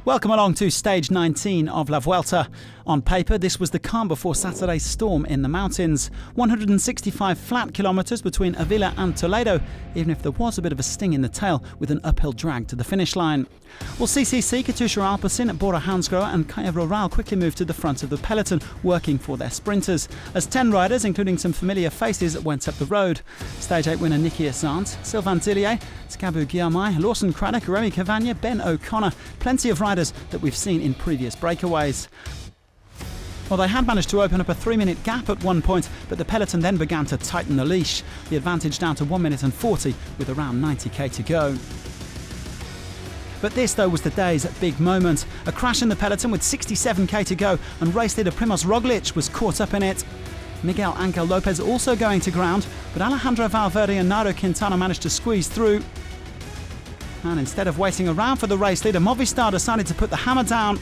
Welcome along to stage 19 of La Vuelta. On paper, this was the calm before Saturday's storm in the mountains. 165 flat kilometres between Ávila and Toledo, even if there was a bit of a sting in the tail with an uphill drag to the finish line. Well, CCC, Katusha Alpecin, Bora Hansgrohe and Kaya Rural quickly moved to the front of the peloton, working for their sprinters, as 10 riders, including some familiar faces, went up the road. Stage 8 winner Niki Assant, Sylvain Dillier, Skabu Guilherme, Lawson Craddock, Remy Cavagna, Ben O'Connor, plenty of riders that we've seen in previous breakaways. Well, they had managed to open up a 3-minute gap at one point, but the peloton then began to tighten the leash. The advantage down to 1 minute and 40 with around 90k to go. But this, though, was the day's big moment. A crash in the peloton with 67k to go, and race leader Primož Roglič was caught up in it. Miguel Angel Lopez also going to ground, but Alejandro Valverde and Nairo Quintana managed to squeeze through. And instead of waiting around for the race leader, Movistar decided to put the hammer down.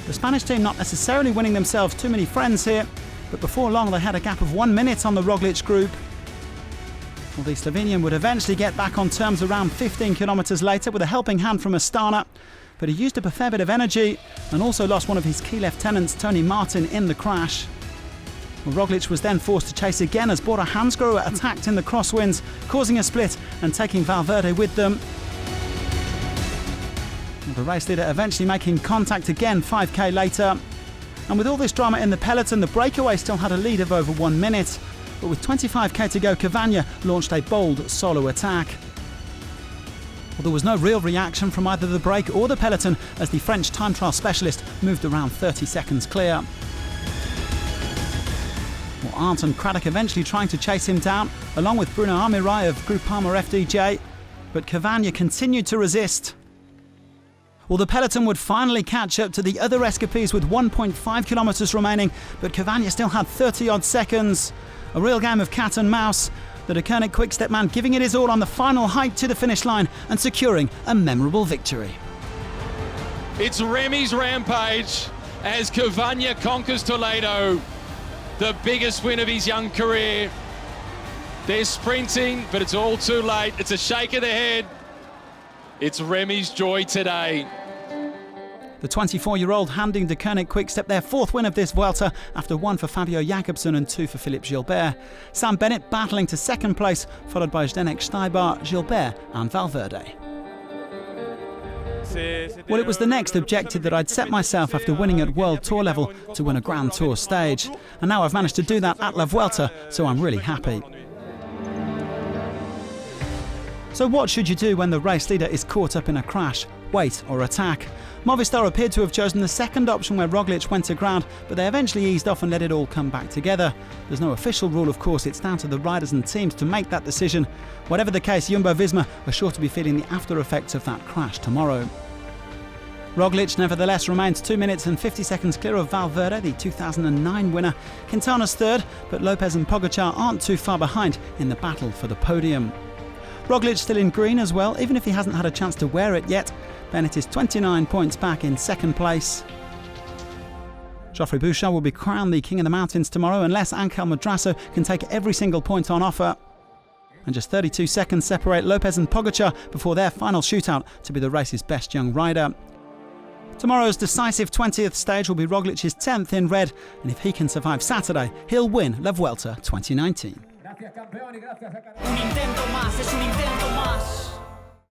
The Spanish team not necessarily winning themselves too many friends here, but before long they had a gap of 1 minute on the Roglič group. Well, the Slovenian would eventually get back on terms around 15 kilometres later with a helping hand from Astana, but he used up a fair bit of energy and also lost one of his key lieutenants, Tony Martin, in the crash. Well, Roglič was then forced to chase again as Bora Hansgrohe attacked in the crosswinds, causing a split and taking Valverde with them. The race leader eventually making contact again 5k later. And with all this drama in the peloton, the breakaway still had a lead of over 1 minute. But with 25k to go, Cavagna launched a bold solo attack. Well, there was no real reaction from either the break or the peloton as the French time trial specialist moved around 30 seconds clear. Well, Arndt and Craddock eventually trying to chase him down, along with Bruno Armirail of Groupama FDJ. But Cavagna continued to resist. Well, the peloton would finally catch up to the other escapees with 1.5 kilometres remaining, but Cavagna still had 30-odd seconds. A real game of cat and mouse. The Deceuninck Quick-Step man giving it his all on the final hike to the finish line and securing a memorable victory. It's Remy's rampage as Cavagna conquers Toledo, the biggest win of his young career. They're sprinting, but it's all too late. It's a shake of the head. It's Remy's joy today. The 24-year-old handing Deceuninck Quick-Step their fourth win of this Vuelta after 1 for Fabio Jakobsen and 2 for Philippe Gilbert. Sam Bennett battling to second place, followed by Zdenek Steibar, Gilbert and Valverde. Well, it was the next objective that I'd set myself after winning at World Tour level to win a Grand Tour stage. And now I've managed to do that at La Vuelta, so I'm really happy. So what should you do when the race leader is caught up in a crash, wait or attack? Movistar appeared to have chosen the second option where Roglič went to ground, but they eventually eased off and let it all come back together. There's no official rule, of course, it's down to the riders and teams to make that decision. Whatever the case, Jumbo-Visma are sure to be feeling the after effects of that crash tomorrow. Roglič nevertheless remains 2 minutes and 50 seconds clear of Valverde, the 2009 winner. Quintana's third, but Lopez and Pogačar aren't too far behind in the battle for the podium. Roglič still in green as well, even if he hasn't had a chance to wear it yet. Bennett is 29 points back in second place. Geoffrey Bouchard will be crowned the King of the Mountains tomorrow unless Angel Madrazo can take every single point on offer. And just 32 seconds separate Lopez and Pogačar before their final shootout to be the race's best young rider. Tomorrow's decisive 20th stage will be Roglic's 10th in red, and if he can survive Saturday, he'll win La Vuelta 2019. Un intento más, es un intento más.